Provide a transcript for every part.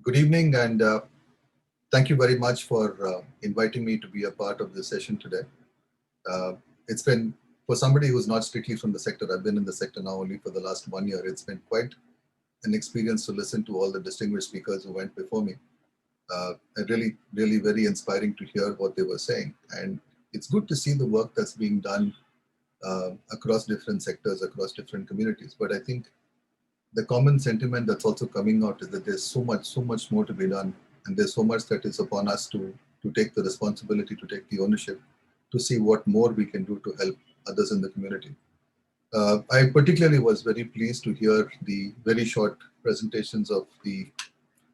Good evening, and thank you very much for inviting me to be a part of this session today. Uh, it's been, for somebody who's not strictly from the sector, I've been in the sector now only for the last 1 year. It's been quite an experience to listen to all the distinguished speakers who went before me. And really very inspiring to hear what they were saying. And it's good to see the work that's being done across different sectors, across different communities. But I think the common sentiment that's also coming out is that there's so much more to be done, and there's so much that is upon us to take the responsibility, to take the ownership, to see what more we can do to help others in the community. I particularly was very pleased to hear the very short presentations of the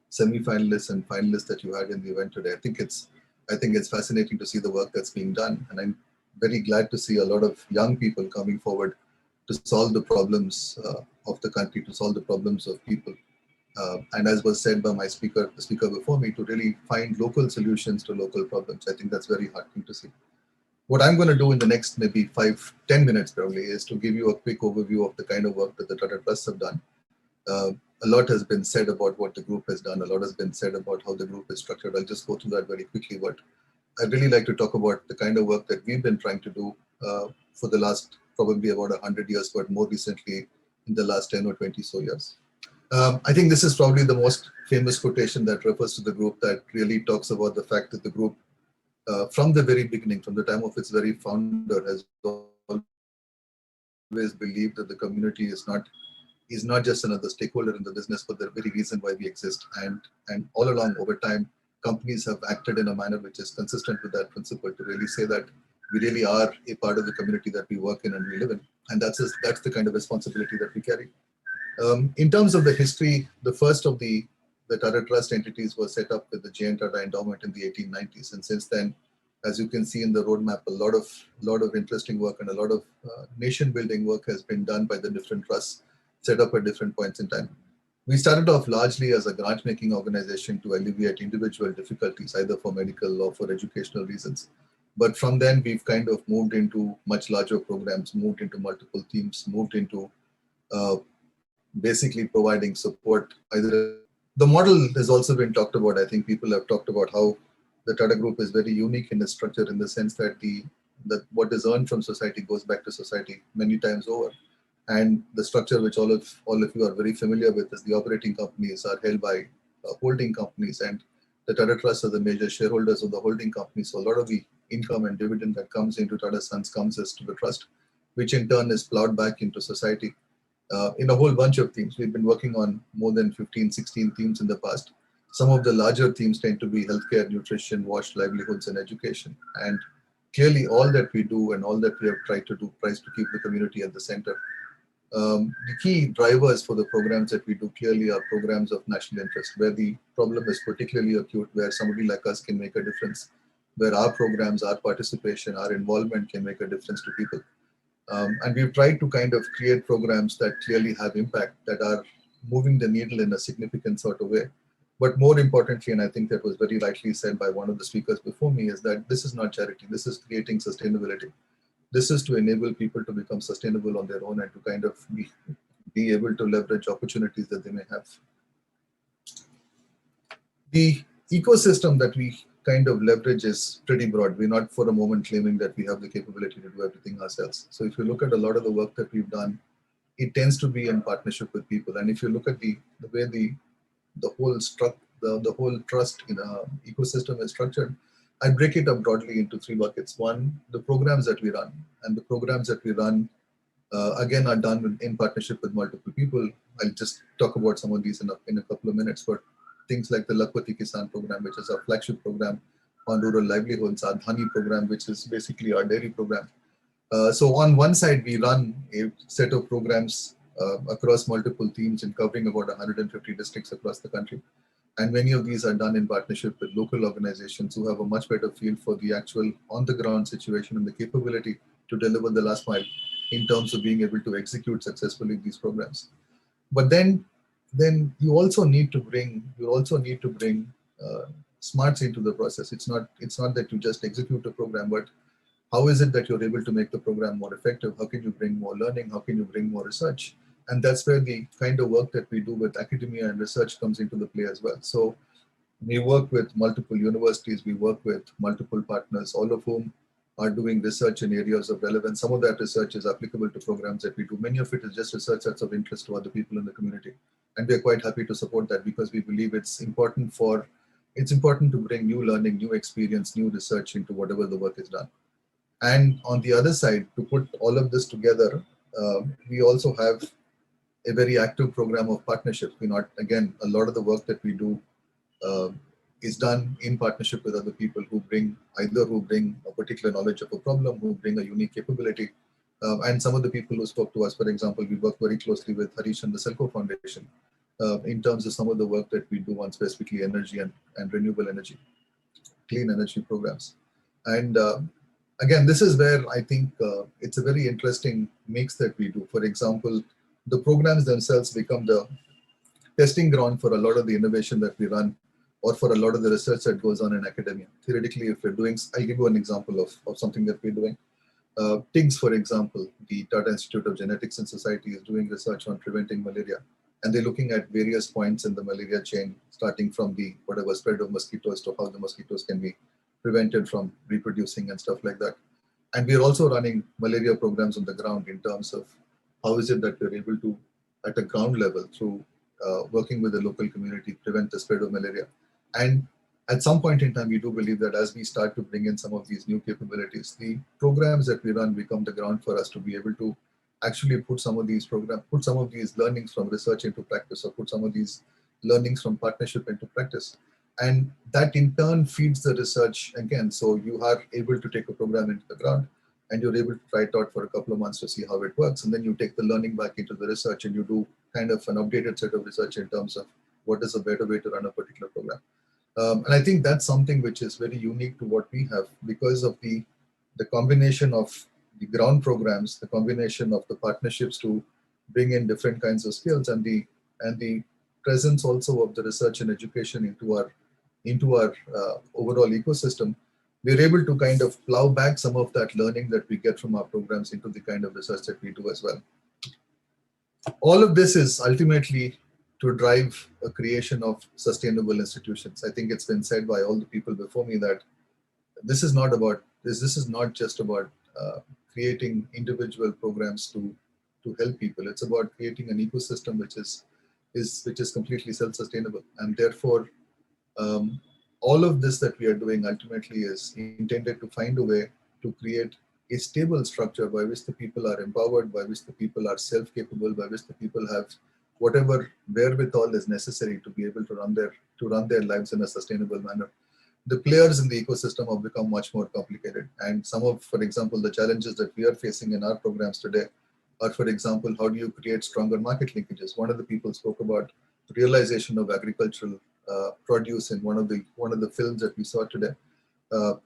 semi-finalists and finalists that you had in the event today. I think it's fascinating to see the work that's being done, and I'm very glad to see a lot of young people coming forward to solve the problems of the country, to solve the problems of people. And as was said by the speaker before me, to really find local solutions to local problems. I think that's very heartening to see. What I'm going to do in the next maybe 5-10 minutes probably is to give you a quick overview of the kind of work that the Tata Trusts have done. A lot has been said about what the group has done. A lot has been said about how the group is structured. I'll just go through that very quickly. But I'd really like to talk about the kind of work that we've been trying to do for the last probably about 100 years, but more recently in the last 10 or 20 so years. I think this is probably the most famous quotation that refers to the group, that really talks about the fact that the group, from the very beginning, from the time of its very founder, has always believed that the community is not just another stakeholder in the business, but the very reason why we exist. And all along, over time, companies have acted in a manner which is consistent with that principle, to really say that we really are a part of the community that we work in and we live in. And that's the kind of responsibility that we carry. In terms of the history, the first of the Tata Trust entities was set up with the J.N. Tata Endowment in the 1890s. And since then, as you can see in the roadmap, a lot of interesting work and a lot of nation building work has been done by the different trusts set up at different points in time. We started off largely as a grant making organization to alleviate individual difficulties, either for medical or for educational reasons. But from then, we've kind of moved into much larger programs, moved into multiple teams, moved into basically providing support. Either the model has also been talked about. I think people have talked about how the Tata Group is very unique in its structure, in the sense that that what is earned from society goes back to society many times over. And the structure, which all of you are very familiar with, is the operating companies are held by holding companies, and the Tata Trust are the major shareholders of the holding companies. So a lot of the income and dividend that comes into Tata Sons comes as to the trust, which in turn is plowed back into society in a whole bunch of themes. We've been working on more than 15, 16 themes in the past. Some of the larger themes tend to be healthcare, nutrition, washed livelihoods, and education. And clearly all that we do and all that we have tried to do tries to keep the community at the center. The key drivers for the programs that we do clearly are programs of national interest, where the problem is particularly acute, where somebody like us can make a difference, where our programs, our participation, our involvement can make a difference to people. And we've tried to kind of create programs that clearly have impact, that are moving the needle in a significant sort of way. But more importantly, and I think that was very rightly said by one of the speakers before me, is that this is not charity. This is creating sustainability. This is to enable people to become sustainable on their own and to kind of be able to leverage opportunities that they may have. The ecosystem that we kind of leverage is pretty broad. We're not for a moment claiming that we have the capability to do everything ourselves. So if you look at a lot of the work that we've done, it tends to be in partnership with people. And if you look at the way the whole trust in a ecosystem is structured, I break it up broadly into three buckets. One, the programs that we run, and the programs that we run again are done in partnership with multiple people. I'll just talk about some of these in a couple of minutes. But things like the Lakhpati Kisan program, which is our flagship program on rural livelihoods, our Dhani program, which is basically our dairy program. So on one side, we run a set of programs across multiple themes and covering about 150 districts across the country. And many of these are done in partnership with local organizations who have a much better feel for the actual on-the-ground situation and the capability to deliver the last mile in terms of being able to execute successfully these programs. But then you also need to bring smarts into the process. It's not that you just execute a program, but how is it that you're able to make the program more effective? How can you bring more learning? How can you bring more research? And that's where the kind of work that we do with academia and research comes into the play as well. So we work with multiple universities, we work with multiple partners, all of whom are doing research in areas of relevance. Some of that research is applicable to programs that we do. Many of it is just research that's of interest to other people in the community. And we're quite happy to support that because we believe it's important to bring new learning, new experience, new research into whatever the work is done. And on the other side, to put all of this together, we also have a very active program of partnership. Again, a lot of the work that we do uh, is done in partnership with other people who bring a particular knowledge of a problem, who bring a unique capability. And some of the people who spoke to us, for example, we work very closely with Harish and the Selco Foundation in terms of some of the work that we do on specifically energy and renewable energy, clean energy programs. And again, this is where I think it's a very interesting mix that we do. For example, the programs themselves become the testing ground for a lot of the innovation that we run or for a lot of the research that goes on in academia. Theoretically, if we're doing, I'll give you an example of something that we're doing. TIGS, for example, the Tata Institute of Genetics and Society is doing research on preventing malaria. And they're looking at various points in the malaria chain, starting from the whatever spread of mosquitoes to how the mosquitoes can be prevented from reproducing and stuff like that. And we're also running malaria programs on the ground in terms of how is it that we're able to, at a ground level, through working with the local community, prevent the spread of malaria. And at some point in time, we do believe that as we start to bring in some of these new capabilities, the programs that we run become the ground for us to be able to actually put some of these learnings from research into practice, or put some of these learnings from partnership into practice. And that in turn feeds the research again. So you are able to take a program into the ground and you're able to try it out for a couple of months to see how it works. And then you take the learning back into the research and you do kind of an updated set of research in terms of what is a better way to run a particular program. And I think that's something which is very unique to what we have because of the combination of the ground programs, the combination of the partnerships to bring in different kinds of skills, and the presence also of the research and education into our overall ecosystem. We're able to kind of plow back some of that learning that we get from our programs into the kind of research that we do as well. All of this is ultimately to drive a creation of sustainable institutions. I think it's been said by all the people before me that this is not just about creating individual programs to help people. It's about creating an ecosystem which is completely self-sustainable, and therefore all of this that we are doing ultimately is intended to find a way to create a stable structure by which the people are empowered, by which the people are self-capable, by which the people have whatever wherewithal is necessary to be able to run their lives in a sustainable manner. The players in the ecosystem have become much more complicated, and some of, for example, the challenges that we are facing in our programs today are, for example, how do you create stronger market linkages? One of the people spoke about realization of agricultural produce in one of the films that we saw today.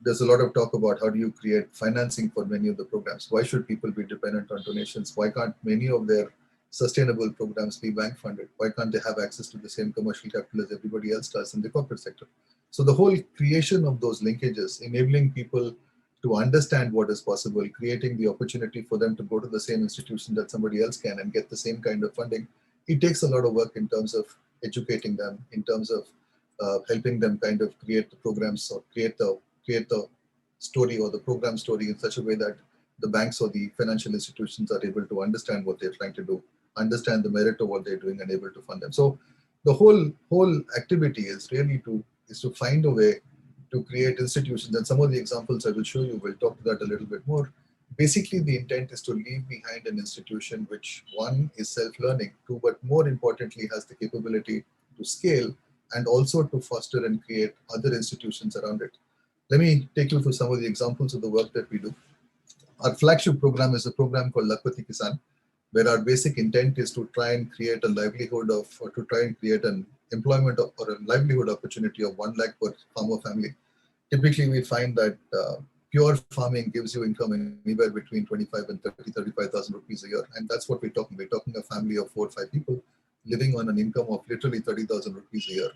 There's a lot of talk about how do you create financing for many of the programs. Why should people be dependent on donations? Why can't many of their sustainable programs be bank funded? Why can't they have access to the same commercial capital as everybody else does in the corporate sector? So the whole creation of those linkages, enabling people to understand what is possible, creating the opportunity for them to go to the same institution that somebody else can and get the same kind of funding, it takes a lot of work in terms of educating them, in terms of helping them kind of create the programs or create the story or the program story in such a way that the banks or the financial institutions are able to understand what they're trying to do, understand the merit of what they're doing, and able to fund them. So the whole activity is really to find a way to create institutions. And some of the examples I will show you, we'll talk to that a little bit more. Basically, the intent is to leave behind an institution which, one, is self-learning, two, but more importantly, has the capability to scale and also to foster and create other institutions around it. Let me take you through some of the examples of the work that we do. Our flagship program is a program called Lakhpati Kisan, where our basic intent is to try and create a livelihood of, or to try and create an employment of, or a livelihood opportunity of 1 lakh per farmer family. Typically, we find that pure farming gives you income anywhere between 25 and 35,000 rupees a year. And that's what we're talking. We're talking a family of 4 or 5 people living on an income of literally 30,000 rupees a year.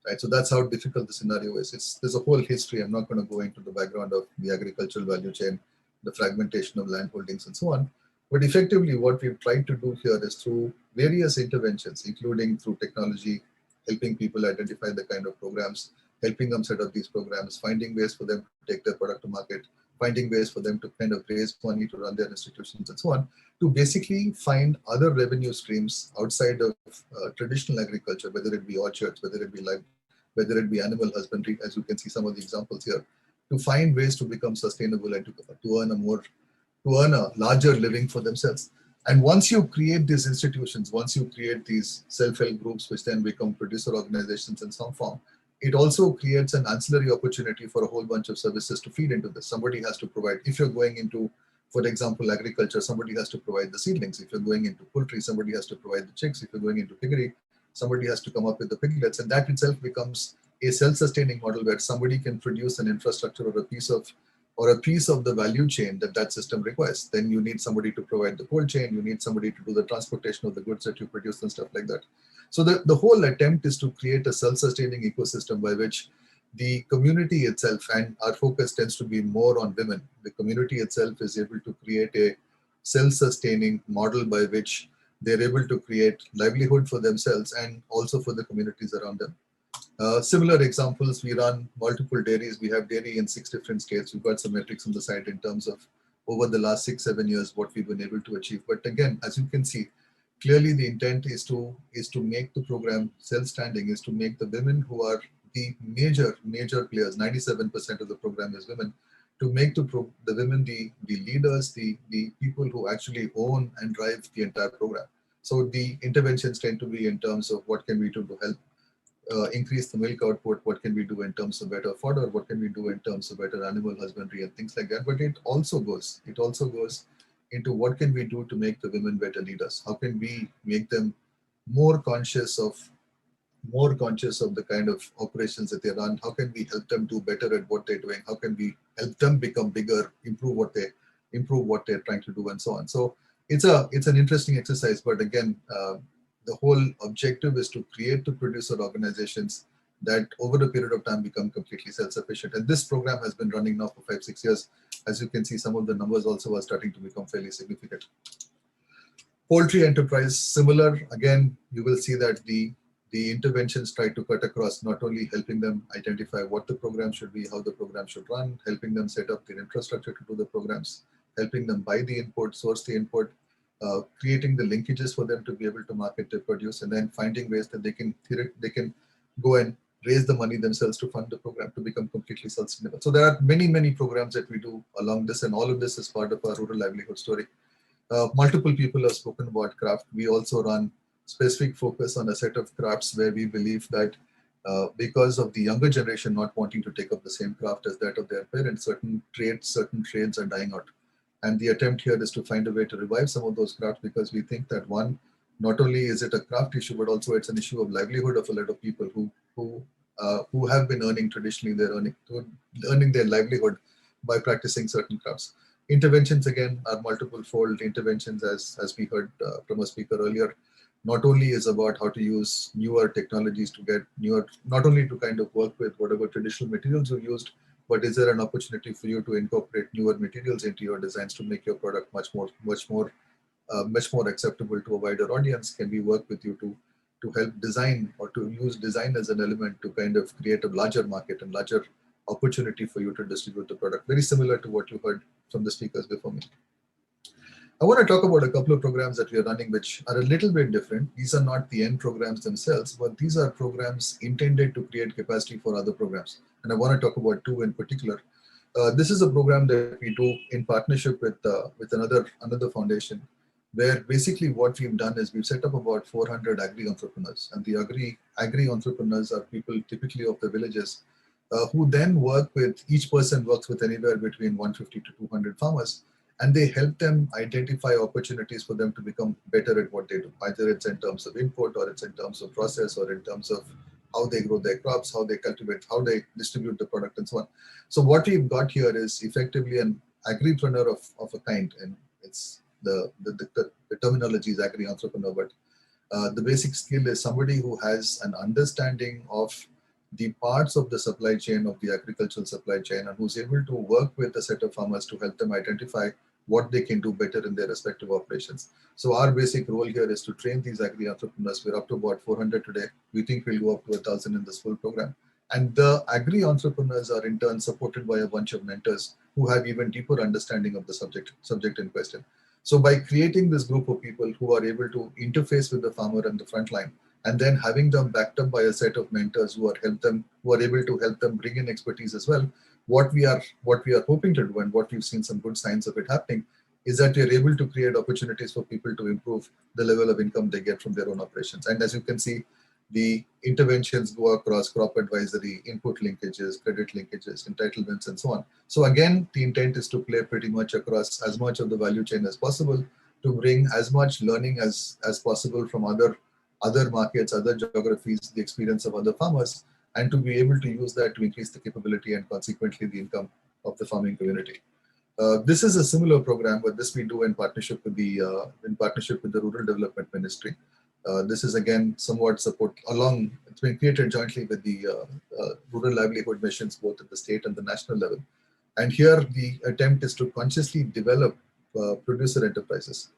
Right? So that's how difficult the scenario is. There's a whole history. I'm not going to go into the background of the agricultural value chain, the fragmentation of land holdings and so on. But effectively, what we've tried to do here is through various interventions, including through technology, helping people identify the kind of programs, helping them set up these programs, finding ways for them to take their product to market, finding ways for them to kind of raise money to run their institutions and so on, to basically find other revenue streams outside of traditional agriculture, whether it be orchards, whether it be animal husbandry, as you can see some of the examples here, to find ways to become sustainable and to earn a more to earn a larger living for themselves. And once you create these institutions, once you create these self-help groups, which then become producer organizations in some form, it also creates an ancillary opportunity for a whole bunch of services to feed into this. Somebody has to provide, if you're going into, for example, agriculture, somebody has to provide the seedlings. If you're going into poultry, somebody has to provide the chicks. If you're going into piggery, somebody has to come up with the piglets. And that itself becomes a self-sustaining model where somebody can produce an infrastructure or a piece of the value chain that that system requires. Then you need somebody to provide the cold chain, you need somebody to do the transportation of the goods that you produce and stuff like that. So the whole attempt is to create a self-sustaining ecosystem by which the community itself, and our focus tends to be more on women, the community itself is able to create a self-sustaining model by which they're able to create livelihood for themselves and also for the communities around them. Similar examples, we run multiple dairies. We have dairy in 6 different states. We've got some metrics on the side in terms of over the last 6-7 years what we've been able to achieve. But again, as you can see, clearly the intent is to make the program self-standing, is to make the women who are the major players. 97% of the program is women. To make the women the leaders, the people who actually own and drive the entire program. So the interventions tend to be in terms of what can we do to help increase the milk output, what can we do in terms of better fodder, what can we do in terms of better animal husbandry and things like that. But it also goes into what can we do to make the women better leaders? How can we make them more conscious of the kind of operations that they run? How can we help them do better at what they're doing? How can we help them become bigger, improve what they're trying to do, and so on. So it's an interesting exercise, but again, the whole objective is to create the producer organizations that over a period of time become completely self-sufficient. And this program has been running now for 5-6 years. As you can see, some of the numbers also are starting to become fairly significant. Poultry enterprise, similar. Again, you will see that the interventions try to cut across not only helping them identify what the program should be, how the program should run, helping them set up their infrastructure to do the programs, helping them buy the input, source the input, creating the linkages for them to be able to market their produce, and then finding ways that they can go and raise the money themselves to fund the program to become completely self-sustainable. So there are many programs that we do along this, and all of this is part of our rural livelihood story. Multiple people have spoken about craft. We also run specific focus on a set of crafts where we believe that because of the younger generation not wanting to take up the same craft as that of their parents, certain trades are dying out. And the attempt here is to find a way to revive some of those crafts, because we think that one, not only is it a craft issue, but also it's an issue of livelihood of a lot of people who have been earning traditionally, earning their livelihood by practicing certain crafts. Interventions again are multiple fold interventions, as we heard from a speaker earlier. Not only is about how to use newer technologies to get not only to kind of work with whatever traditional materials you used, but is there an opportunity for you to incorporate newer materials into your designs to make your product much more acceptable to a wider audience? Can we work with you to help design, or to use design as an element to kind of create a larger market and larger opportunity for you to distribute the product? Very similar to what you heard from the speakers before me. I want to talk about a couple of programs that we are running which are a little bit different. These are not the end programs themselves, but these are programs intended to create capacity for other programs. And I want to talk about two in particular. This is a program that we do in partnership with another foundation, where basically what we've done is we've set up about 400 agri entrepreneurs, and the agri entrepreneurs are people typically of the villages who then work with, each person works with anywhere between 150 to 200 farmers, and they help them identify opportunities for them to become better at what they do. Either it's in terms of input, or it's in terms of process, or in terms of how they grow their crops, how they cultivate, how they distribute the product, and so on. So what we've got here is effectively an agripreneur of a kind, and it's the terminology is agri-entrepreneur, but the basic skill is somebody who has an understanding of the parts of the supply chain, of the agricultural supply chain, and who's able to work with a set of farmers to help them identify what they can do better in their respective operations. So our basic role here is to train these agri entrepreneurs. We're up to about 400 today. We think we'll go up to 1,000 in this full program. And the agri entrepreneurs are in turn supported by a bunch of mentors who have even deeper understanding of the subject in question. So by creating this group of people who are able to interface with the farmer and the front line, and then having them backed up by a set of mentors who are able to help them bring in expertise as well, what we are hoping to do, and what we've seen some good signs of it happening, is that we are able to create opportunities for people to improve the level of income they get from their own operations. And as you can see, the interventions go across crop advisory, input linkages, credit linkages, entitlements, and so on. So again, the intent is to play pretty much across as much of the value chain as possible, to bring as much learning as possible from other markets, other geographies, the experience of other farmers, and to be able to use that to increase the capability and consequently the income of the farming community. This is a similar program, but this we do in partnership with the Rural Development Ministry. This is again somewhat support along. It's been created jointly with the rural livelihood missions, both at the state and the national level. And here the attempt is to consciously develop producer enterprises.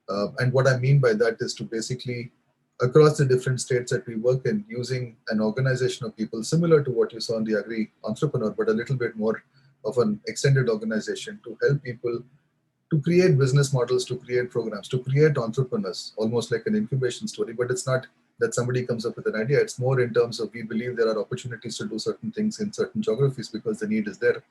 And what I mean by that is to basically, across the different states that we work in, using an organization of people similar to what you saw in the agri entrepreneur, but a little bit more of an extended organization, to help people to create business models, to create programs, to create entrepreneurs, almost like an incubation story. But it's not that somebody comes up with an idea. It's more in terms of, we believe there are opportunities to do certain things in certain geographies because the need is there.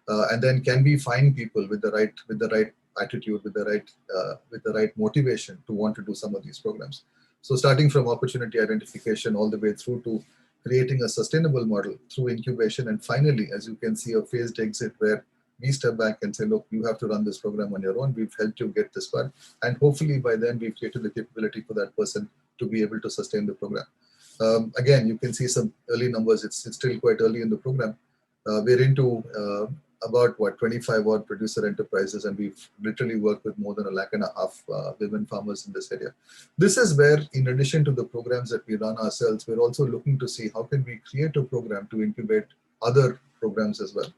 And then can we find people with the right attitude, with the right motivation to want to do some of these programs. So starting from opportunity identification all the way through to creating a sustainable model through incubation, and finally, as you can see, a phased exit where we step back and say, look, you have to run this program on your own. We've helped you get this far. And hopefully by then we've created the capability for that person to be able to sustain the program. Again, you can see some early numbers. It's still quite early in the program. We're into about 25 odd producer enterprises, and we've literally worked with more than 1.5 lakh women farmers in this area. This is where, in addition to the programs that we run ourselves, we're also looking to see how can we create a program to incubate other programs as well.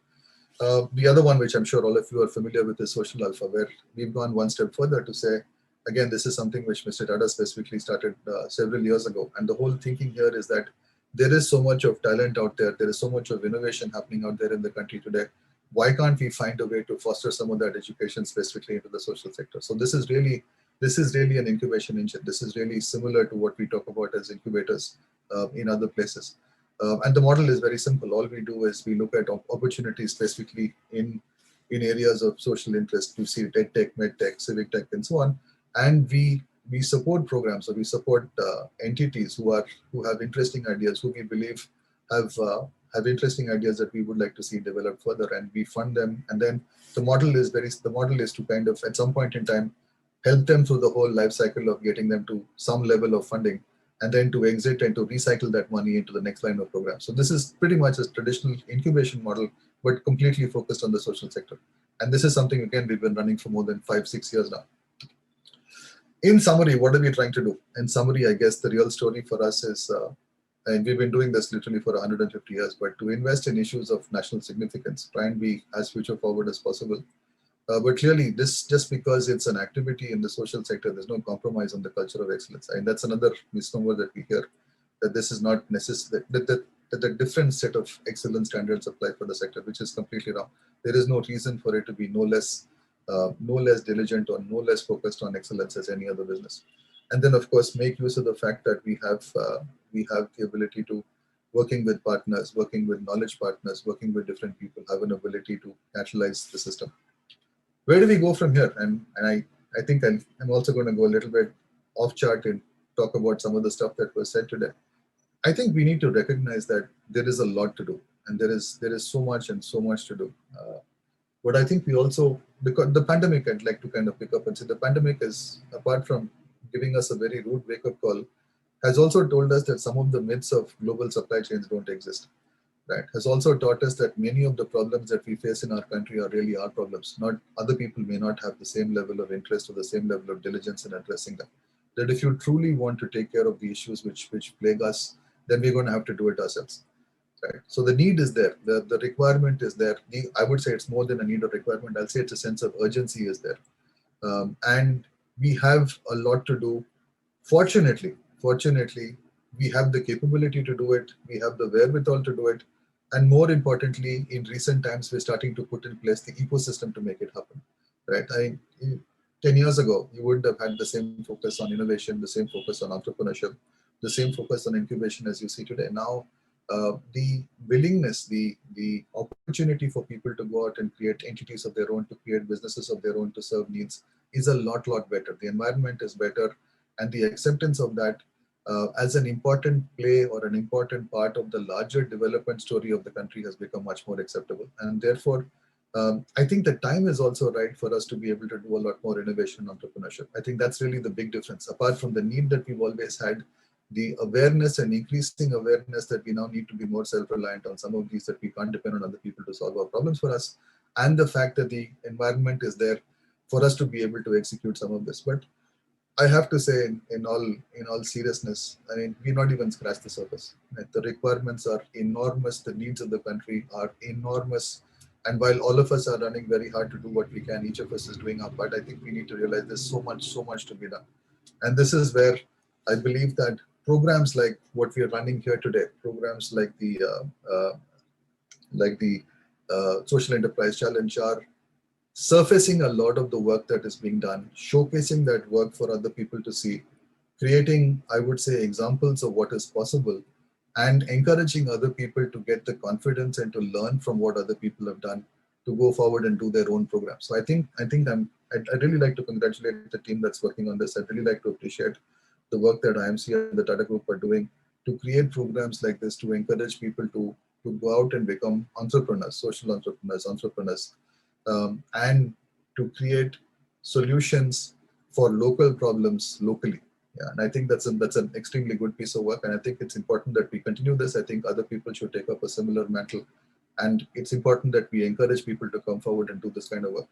The other one, which I'm sure all of you are familiar with, is Social Alpha, where we've gone one step further to say, again, this is something which Mr. Tata specifically started several years ago. And the whole thinking here is that there is so much of talent out there. There is so much of innovation happening out there in the country today. Why can't we find a way to foster some of that education specifically into the social sector? So this is really an incubation engine. This is really similar to what we talk about as incubators in other places. And the model is very simple. All we do is we look at opportunities specifically in areas of social interest. You see tech, medtech, civic tech, and so on. And we support programs, or we support entities who have interesting ideas, who we believe have interesting ideas that we would like to see developed further, and we fund them. And then the model is to kind of, at some point in time, help them through the whole life cycle of getting them to some level of funding, and then to exit and to recycle that money into the next line of program. So this is pretty much a traditional incubation model, but completely focused on the social sector. And this is something, again, we've been running for more than 5-6 years now. In summary, what are we trying to do? In summary, I guess the real story for us is, and we've been doing this literally for 150 years, but to invest in issues of national significance, try and be as future forward as possible. But clearly, this, just because it's an activity in the social sector, there's no compromise on the culture of excellence. And that's another misnomer that we hear, that this is not necessary, that a different set of excellence standards apply for the sector, which is completely wrong. There is no reason for it to be no less diligent or no less focused on excellence as any other business. And then, of course, make use of the fact that we have the ability to, working with partners, working with knowledge partners, working with different people, have an ability to naturalize the system. Where do we go from here? And I think I'm also going to go a little bit off chart and talk about some of the stuff that was said today. I think we need to recognize that there is a lot to do, and there is so much to do. But I think we also, because the pandemic, I'd like to kind of pick up and say, the pandemic is, apart from giving us a very rude wake-up call, has also told us that some of the myths of global supply chains don't exist. Right, has also taught us that many of the problems that we face in our country are really our problems. Not other people may not have the same level of interest or the same level of diligence in addressing them. That if you truly want to take care of the issues which plague us, then we're going to have to do it ourselves. Right. So the need is there. The requirement is there. I would say it's more than a need or requirement. I'll say it's a sense of urgency is there. And we have a lot to do. Fortunately, we have the capability to do it. We have the wherewithal to do it. And more importantly, in recent times, we're starting to put in place the ecosystem to make it happen. Right? 10 years ago, you would have had the same focus on innovation, the same focus on entrepreneurship, the same focus on incubation as you see today. Now, the willingness, the opportunity for people to go out and create entities of their own, to create businesses of their own, to serve needs is a lot better. The environment is better, and the acceptance of that as an important play or an important part of the larger development story of the country has become much more acceptable. And therefore, I think the time is also right for us to be able to do a lot more innovation and entrepreneurship. I think that's really the big difference. Apart from the need that we've always had, the awareness and increasing awareness that we now need to be more self-reliant on some of these, that we can't depend on other people to solve our problems for us, and the fact that the environment is there for us to be able to execute some of this. But I have to say, in all seriousness, I mean, we not even scratched the surface. Right? The requirements are enormous. The needs of the country are enormous. And while all of us are running very hard to do what we can, each of us is doing our part. I think we need to realize there's so much to be done. And this is where I believe that programs like what we are running here today, programs like the Social Enterprise Challenge, are surfacing a lot of the work that is being done, showcasing that work for other people to see, creating, I would say, examples of what is possible, and encouraging other people to get the confidence and to learn from what other people have done to go forward and do their own programs. So I'd really like to congratulate the team that's working on this. I'd really like to appreciate the work that IMC and the Tata Group are doing to create programs like this to encourage people to go out and become entrepreneurs, social entrepreneurs, and to create solutions for local problems locally. Yeah, and I think that's an extremely good piece of work, and I think it's important that we continue this. I think other people should take up a similar mantle, and it's important that we encourage people to come forward and do this kind of work.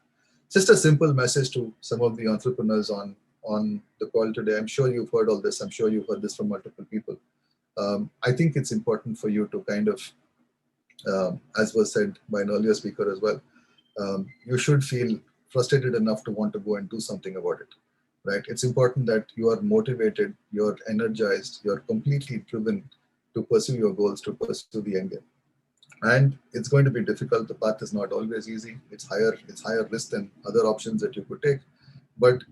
Just a simple message to some of the entrepreneurs on the call today. I'm sure you've heard all this. I'm sure you've heard this from multiple people. I think it's important for you to kind of, as was said by an earlier speaker as well, you should feel frustrated enough to want to go and do something about it, right? It's important that you are motivated, you're energized, you're completely driven to pursue your goals, to pursue the end game. And it's going to be difficult. The path is not always easy. It's higher risk than other options that you could take. But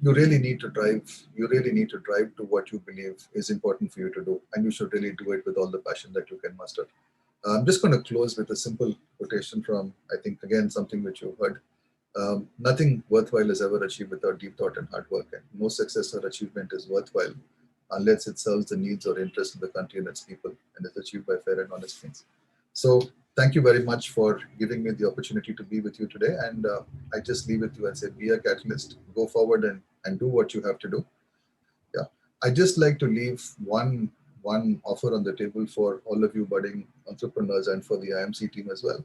you really need to drive. You really need to drive to what you believe is important for you to do, and you should really do it with all the passion that you can muster. I'm just going to close with a simple quotation from, I think, again, something which you've heard. Nothing worthwhile is ever achieved without deep thought and hard work, and no success or achievement is worthwhile unless it serves the needs or interests of the country and its people and is achieved by fair and honest means. So thank you very much for giving me the opportunity to be with you today. And I just leave it to you and say, be a catalyst, go forward and do what you have to do. Yeah. I just like to leave one offer on the table for all of you budding entrepreneurs and for the IMC team as well.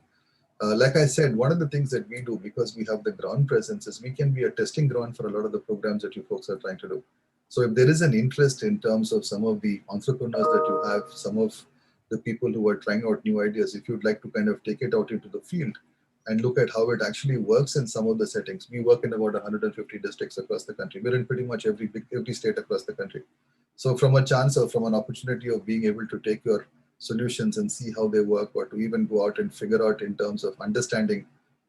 Like I said, one of the things that we do, because we have the ground presence, is we can be a testing ground for a lot of the programs that you folks are trying to do. So if there is an interest in terms of some of the entrepreneurs that you have, some of the people who are trying out new ideas, if you'd like to kind of take it out into the field and look at how it actually works in some of the settings. We work in about 150 districts across the country. We're in pretty much every state across the country. So from a chance or from an opportunity of being able to take your solutions and see how they work, or to even go out and figure out in terms of understanding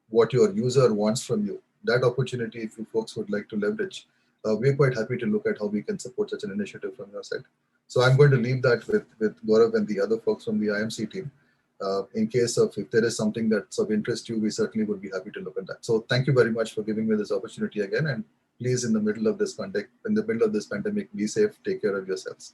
what your user wants from you, that opportunity, if you folks would like to leverage, we're quite happy to look at how we can support such an initiative from your side. So I'm going to leave that with Gaurav and the other folks from the IMC team. In case of, if there is something that's of interest to you, we certainly would be happy to look at that. So thank you very much for giving me this opportunity again. And please, in the middle of this pandemic, be safe, take care of yourselves.